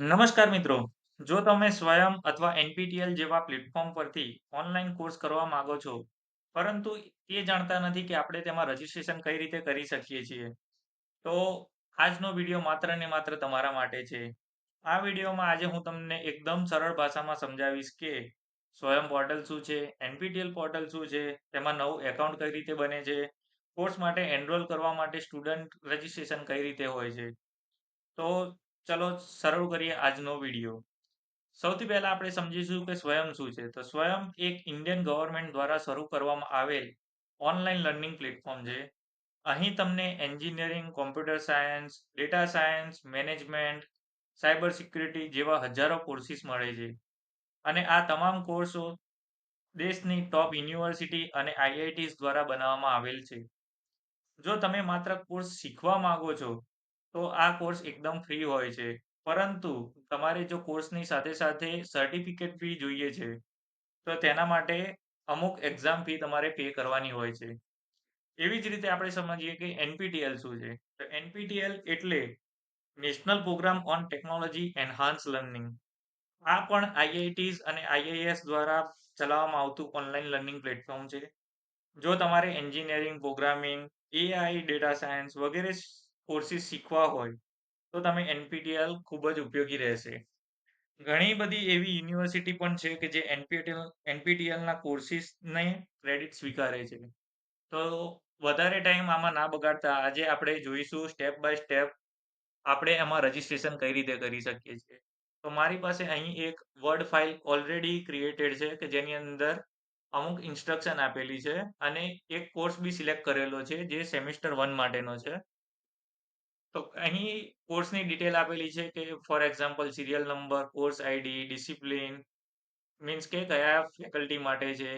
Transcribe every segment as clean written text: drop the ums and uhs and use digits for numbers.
નમસ્કાર મિત્રો. જો તમે સ્વયં અથવા એનપીટીએલ જેવા પ્લેટફોર્મ પરથી ઓનલાઈન કોર્સ કરવા માંગો છો, પરંતુ એ જાણતા નથી કે આપણે તેમાં રજીસ્ટ્રેશન કઈ રીતે કરી શકીએ છીએ, તો આજનો વિડીયો માત્ર ને માત્ર તમારા માટે છે. આ વિડીયોમાં આજે હું તમને એકદમ સરળ ભાષામાં સમજાવીશ કે સ્વયં પોર્ટલ શું છે, એનપીટીએલ પોર્ટલ શું છે, તેમાં નવું એકાઉન્ટ કઈ રીતે બને છે, કોર્સ માટે એનરોલ કરવા માટે સ્ટુડન્ટ રજીસ્ટ્રેશન કઈ રીતે હોય છે. તો ચલો શરૂ કરીએ આજનો વિડીયો. સૌથી પહેલા આપણે સમજીશું કે સ્વયં શું છે. તો સ્વયં એક ઇન્ડિયન ગવર્મેન્ટ દ્વારા શરૂ કરવામાં આવેલ ઓનલાઈન લર્નિંગ પ્લેટફોર્મ છે. અહીં તમને engineering, computer science, data science, management, cyber security જેવા હજારો કોર્સીસ મળે છે. અને આ તમામ કોર્સો દેશની ટોપ યુનિવર્સિટી અને આઈઆઈટીઝ દ્વારા બનાવવામાં આવેલ છે. જો તમે માત્ર કોર્સ શીખવા માંગો છો, તો આ કોર્સ એકદમ ફ્રી હોય છે. પરંતુ તમારે જો કોર્સની સાથે સાથે સર્ટિફિકેટ ફી જોઈએ છે, તો તેના માટે અમુક એક્ઝામ ફી તમારે પે કરવાની હોય છે. એવી જ રીતે આપણે સમજીએ કે એનપીટીએલ શું છે. તો એનપીટીએલ એટલે national programme on technology enhance learning. આ પણ આઈઆઈટીઝ અને આઈઆઈએસ દ્વારા ચલાવવામાં આવતું ઓનલાઈન લર્નિંગ પ્લેટફોર્મ છે. જો તમારે engineering, programming, AI, data science વગેરે કોર્સીસ શીખવા હોય, તો તમે એનપીટીએલ ખૂબ જ ઉપયોગી રહેશે. ઘણી બધી એવી યુનિવર્સિટી પણ છે કે જે એનપીટીએલના કોર્સીસને ક્રેડિટ સ્વીકારે છે. તો વધારે ટાઈમ આમાં ના બગાડતા આજે આપણે જોઈશું સ્ટેપ બાય સ્ટેપ આપણે એમાં રજીસ્ટ્રેશન કઈ રીતે કરી શકીએ છીએ. તો મારી પાસે અહીં એક વર્ડ ફાઇલ ઓલરેડી ક્રિએટેડ છે કે જેની અંદર અમુક ઇન્સ્ટ્રક્શન આપેલી છે અને એક કોર્સ બી સિલેક્ટ કરેલો છે જે સેમિસ્ટર 1 માટેનો છે. તો અહીં કોર્સની ડિટેલ આપેલી છે કે for example serial number, course ID, discipline means કે કયા ફેકલ્ટી માટે છે,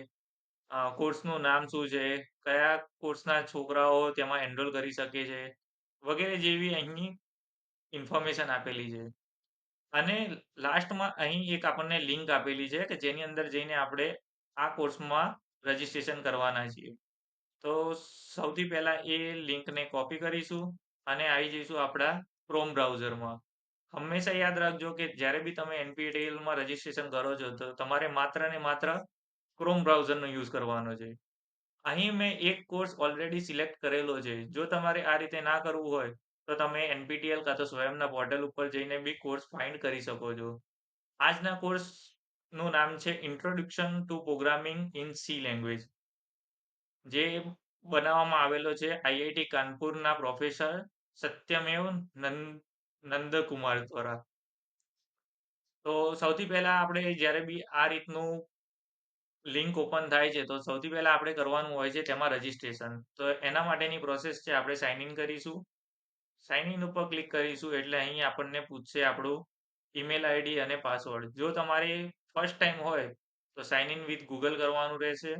કોર્સનું નામ શું છે, કયા કોર્સના છોકરાઓ તેમાં એનરોલ કરી શકે છે, વગેરે જેવી અહીં ઇન્ફોર્મેશન આપેલી છે. અને લાસ્ટમાં અહીં એક આપણને લિંક આપેલી છે કે જેની અંદર જઈને આપણે આ કોર્સમાં રજીસ્ટ્રેશન કરવાના છીએ. તો સૌથી પહેલા એ લિંકને કોપી કરીશું અને આવી જઈશું આપણા ક્રોમ બ્રાઉઝરમાં. હંમેશા યાદ રાખજો કે જ્યારે બી તમે એનપીટીએલમાં રજીસ્ટ્રેશન કરો છો, તો તમારે માત્ર ને માત્ર ક્રોમ બ્રાઉઝરનો યુઝ કરવાનો છે. અહીં મેં એક કોર્સ ઓલરેડી સિલેક્ટ કરેલો છે. જો તમારે આ રીતે ના કરવું હોય, તો તમે એનપીટીએલ કાં તો સ્વયંના પોર્ટલ ઉપર જઈને બી કોર્સ ફાઇન્ડ કરી શકો છો. આજના કોર્સનું નામ છે introduction to programming in C language, જે બનાવવામાં આવેલો છે આઈઆઈટી કાનપુરના પ્રોફેસર સત્યમેવ નંદકુમાર દ્વારા. તો સૌથી પહેલા આપણે જ્યારે બી આ રીતનું લિંક ઓપન થાય છે, તો સૌથી પહેલા આપણે કરવાનું હોય છે તેમાં રજીસ્ટ્રેશન. તો એના માટેની પ્રોસેસ છે આપણે સાઇન ઇન કરીશું. સાઇન ઇન ઉપર ક્લિક કરીશું એટલે અહીં આપણને પૂછશે આપણું ઈમેલ આઈડી અને પાસવર્ડ. જો તમારે ફર્સ્ટ ટાઈમ હોય, તો સાઇન ઇન વિથ ગૂગલ કરવાનું રહેશે.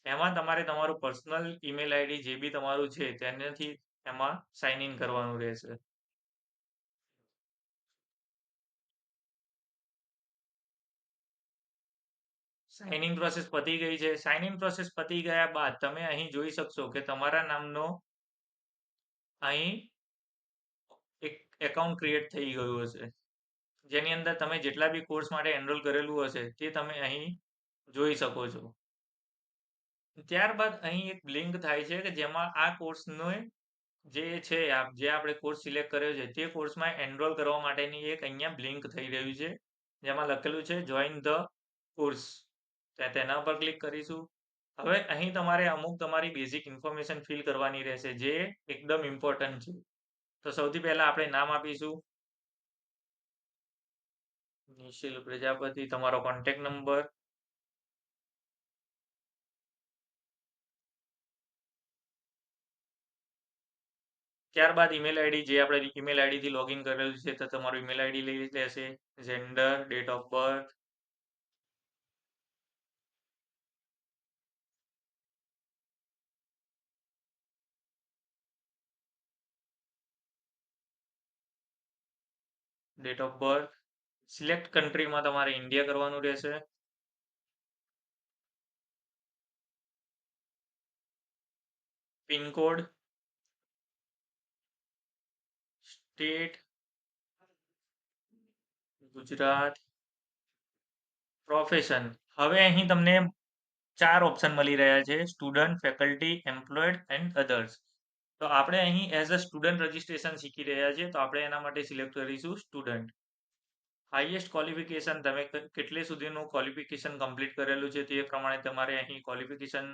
એમાં તમારે તમારું પર્સનલ ઈમેલ આઈડી જે બી તમારું છે તેનાથી એમાં સાઇન ઇન કરવાનું રહેશે. સાઇન ઇન પ્રોસેસ પતી ગઈ છે. સાઇન ઇન પ્રોસેસ પતી ગયા બાદ તમે અહીં જોઈ શકશો કે તમારા નામનો અહીં એક એકાઉન્ટ ક્રિએટ થઈ ગયું હશે, જેની અંદર તમે જેટલા બી કોર્સ માટે એનરોલ કરેલું હશે તે તમે અહીં જોઈ શકો છો. ત્યારબાદ અહીં એક લિંક થાય છે કે જેમાં આ કોર્સનો જે છે જે આપણે કોર્સ સિલેક્ટ કર્યો છે તે કોર્સમાં એનરોલ કરવા માટેની એક અહીંયા લિંક થઈ રહ્યું છે, જેમાં લખેલું છે જોઈન ધ કોર્સ. તેના પર ક્લિક કરીશું. હવે અહીં તમારે અમુક તમારી બેઝિક ઇન્ફોર્મેશન ફિલ કરવાની રહેશે જે એકદમ ઇમ્પોર્ટન્ટ છે. તો સૌથી પહેલા આપણે નામ આપીશું નિશિલ પ્રજાપતિ, તમારો કોન્ટેક્ટ નંબર, ત્યારબાદ ઈમેલ આઈડી જે આપણે ઈમેલ આઈડી થી લોગિન કરેલું છે તો તમારું ઈમેલ આઈડી લઈ લેશે, gender, date of birth, date of birth, select કન્ટ્રીમાં તમારે ઇન્ડિયા કરવાનું રહેશે, પિનકોડ, સ્ટેટ, ગુજરાત પ્રોફેશન. હવે અહીં તમને 4 ઓપ્શન મળી રહ્યા છે: student, faculty, employed and others. તો આપણે અહીં એઝ અ સ્ટુડન્ટ રજિસ્ટ્રેશન શીખી રહ્યા છીએ, તો આપણે એના માટે સિલેક્ટ કરીશું સ્ટુડન્ટ. હાઈએસ્ટ ક્વોલિફિકેશન, તમે કેટલે સુધીનું ક્વોલિફિકેશન કમ્પ્લીટ કરેલું છે તે પ્રમાણે તમારે અહીં ક્વોલિફિકેશન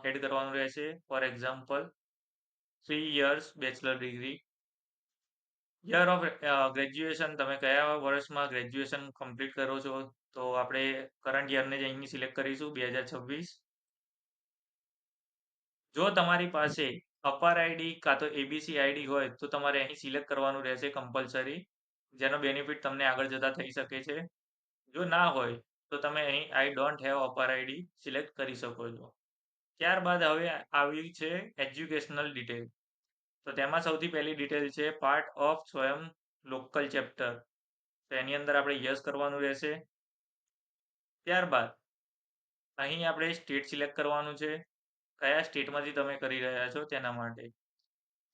એડ કરવાનું રહેશે. For example 3 years bachelor degree. Year of graduation, તમે કયા વર્ષમાં ગ્રેજ્યુએશન કમ્પ્લીટ કરો છો, તો આપણે કરંટ યરને જ અહીં સિલેક્ટ કરીશું 2026. જો તમારી પાસે અપાર આઈડી કાં તો એબીસી આઈડી હોય તો તમારે અહીં સિલેક્ટ કરવાનું રહેશે કમ્પલસરી, જેનો બેનિફિટ તમને આગળ જતા થઈ શકે છે. જો ના હોય તો તમે અહીં આઈ ડોન્ટ હેવ અપાર આઈડી સિલેક્ટ કરી શકો છો. ત્યારબાદ હવે આવી છે એજ્યુકેશનલ ડિટેલ. તો તેમાં સૌથી પહેલી ડિટેલ છે પાર્ટ ઓફ સ્વયં લોકલ ચેપ્ટર. તો એની અંદર આપણે યસ કરવાનું રહેશે. ત્યારબાદ અહીં આપણે સ્ટેટ સિલેક્ટ કરવાનું છે, કયા સ્ટેટમાંથી તમે કરી રહ્યા છો તેના માટે.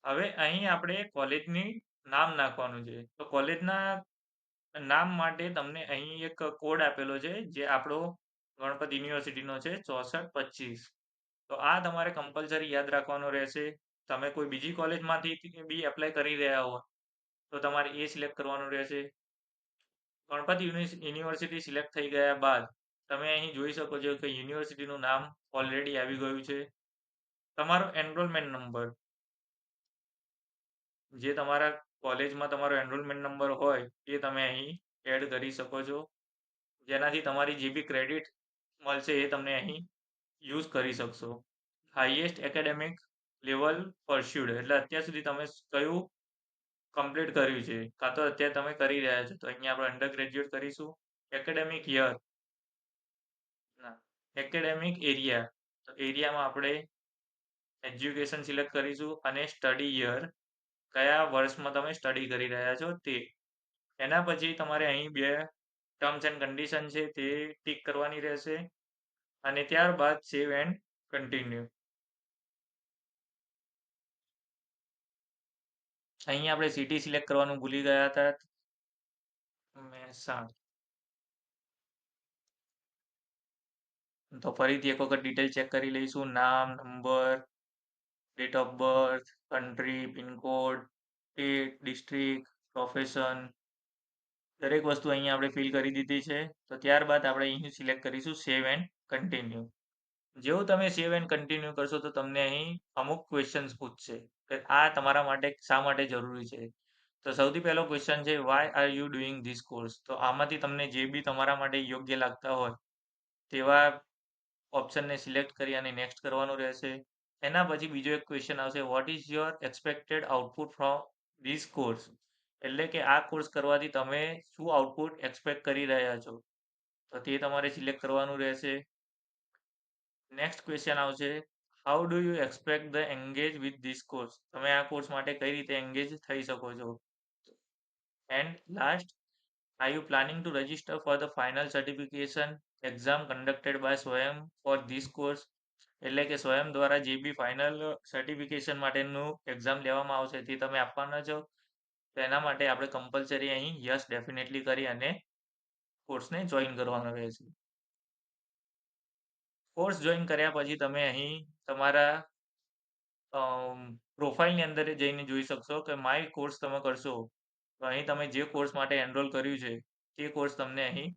હવે અહીં આપણે કોલેજની નામ નાખવાનું છે. તો કોલેજના નામ માટે તમને અહીં એક કોડ આપેલો છે, જે આપણો ગણપત યુનિવર્સિટીનો છે 6425. તો આ તમારે કમ્પલસરી યાદ રાખવાનો રહેશે. તમે કોઈ બીજી કોલેજમાંથી બી એપ્લાય કરી રહ્યા હો તો તમારે એ સિલેક્ટ કરવાનું રહેશે. ગણપત યુનિવર્સિટી સિલેક્ટ થઈ ગયા બાદ તમે અહીં જોઈ શકો છો કે યુનિવર્સિટીનું નામ ઓલરેડી આવી ગયું છે. તમારો એનરોલમેન્ટ નંબર, જે તમારા કોલેજમાં તમારો એનરોલમેન્ટ નંબર હોય એ તમે અહીં એડ કરી શકો છો, જેનાથી તમારી જે બી ક્રેડિટ મળશે એ તમને અહીં યુઝ કરી શકશો. હાઈએસ્ટ એકેડેમિક લેવલ પરસ્યુડ, એટલે અત્યાર સુધી તમે કયું કમ્પ્લીટ કર્યું છે કાં તો અત્યારે તમે કરી રહ્યા છો, તો અહીંયા આપણે અંડર ગ્રેજ્યુએટ કરીશું. એકેડેમિક યર, એકેડેમિક એરિયા, તો એરિયામાં આપણે એજ્યુકેશન સિલેક્ટ કરીશું અને સ્ટડી યર, કયા વર્ષમાં તમે સ્ટડી કરી રહ્યા છો તે. એના પછી તમારે અહીં 2 ટર્મ્સ એન્ડ કન્ડિશન છે તે ટિક કરવાની રહેશે અને ત્યારબાદ સેવ એન્ડ કન્ટિન્યુ. અહીં આપણે સિટી સિલેક્ટ કરવાનું ભૂલી ગયા હતા, મહેસાણા. તો ફરીથી એક વખત ડિટેલ ચેક કરી લઈશું: નામ, number, date of birth, country, pincode, state, district, profession, દરેક વસ્તુ અહીંયા આપણે ફિલ કરી દીધી છે. તો ત્યારબાદ આપણે અહીં સિલેક્ટ કરીશું સેવ એન્ડ કન્ટિન્યુ. જેવું તમે સેવ એન્ડ કન્ટિન્યુ કરશો તો તમને અહીં અમુક ક્વેશ્ચન્સ પૂછશે કે આ તમારા માટે શા માટે જરૂરી છે. તો સૌથી પહેલો ક્વેશ્ચન છે why are you doing this course. તો આમાંથી તમને જે બી તમારા માટે યોગ્ય લાગતા હોય તેવા ઓપ્શનને સિલેક્ટ કરી અને નેક્સ્ટ કરવાનું રહેશે. એના પછી બીજો એક ક્વેશ્ચન આવશે, what is your expected output from this course. એટલે કે આ કોર્સ કરવાથી તમે શું આઉટપુટ એક્સપેક્ટ કરી રહ્યા છો, તો તે તમારે સિલેક્ટ કરવાનું રહેશે. નેક્સ્ટ ક્વેશ્ચન આવશે, how do you expect the engage with this course. તમે આ કોર્સ માટે કઈ રીતે એંગેજ થઈ શકો છો. And last, are you planning to register for the final certification exam conducted by Swayam for this course. એટલે કે સ્વયં દ્વારા જે બી ફાઇનલ સર્ટિફિકેશન માટેનું એક્ઝામ લેવામાં આવશે તે તમે આપવાના છો. તો એના માટે આપણે કમ્પલસરી અહીં યસ ડેફિનેટલી કરી અને કોર્સને જોઈન કરવાનો રહેશે. કોર્સ જોઈન કર્યા પછી તમે અહીં તમારા પ્રોફાઇલની અંદર જઈને જોઈ શકશો કે માય કોર્સ તમે કરશો તો અહીં તમે જે કોર્સ માટે એનરોલ કર્યું છે તે કોર્સ તમને અહીં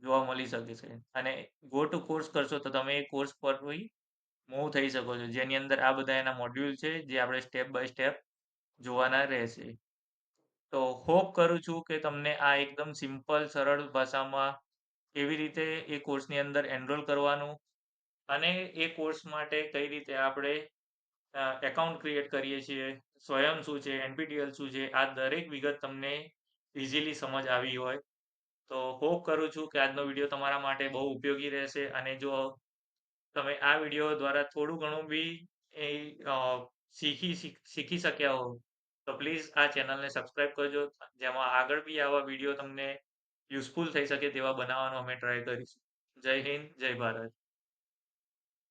જોવા મળી શકે છે. અને ગો ટુ કોર્સ કરશો તો તમે એ કોર્સ પર મૂવ થઈ શકો છો, જેની અંદર આ બધા એના મોડ્યુલ છે જે આપણે સ્ટેપ બાય સ્ટેપ જોવાના રહેશે. તો હોપ કરું છું કે તમને આ એકદમ સિમ્પલ સરળ ભાષામાં કેવી રીતે એ કોર્સની અંદર એનરોલ કરવાનું અને એ કોર્સ માટે કઈ રીતે આપણે એકાઉન્ટ ક્રિએટ કરીએ છીએ, સ્વયં શું છે, એનપીટીએલ શું છે, આ દરેક વિગત તમને ઇઝીલી સમજ આવી હોય. તો હોપ કરું છું કે આજનો વિડીયો તમારા માટે બહુ ઉપયોગી રહેશે અને જો તમે આ વિડીયો દ્વારા થોડું ઘણું બી એ શીખી શક્યા હો તો પ્લીઝ આ ચેનલને સબસ્ક્રાઈબ કરજો, જેમાં આગળ બી આવા વિડીયો તમને યુઝફુલ થઈ શકે તેવા બનાવવાનો અમે ટ્રાય કરીશું. જય હિન્દ, જય ભારત.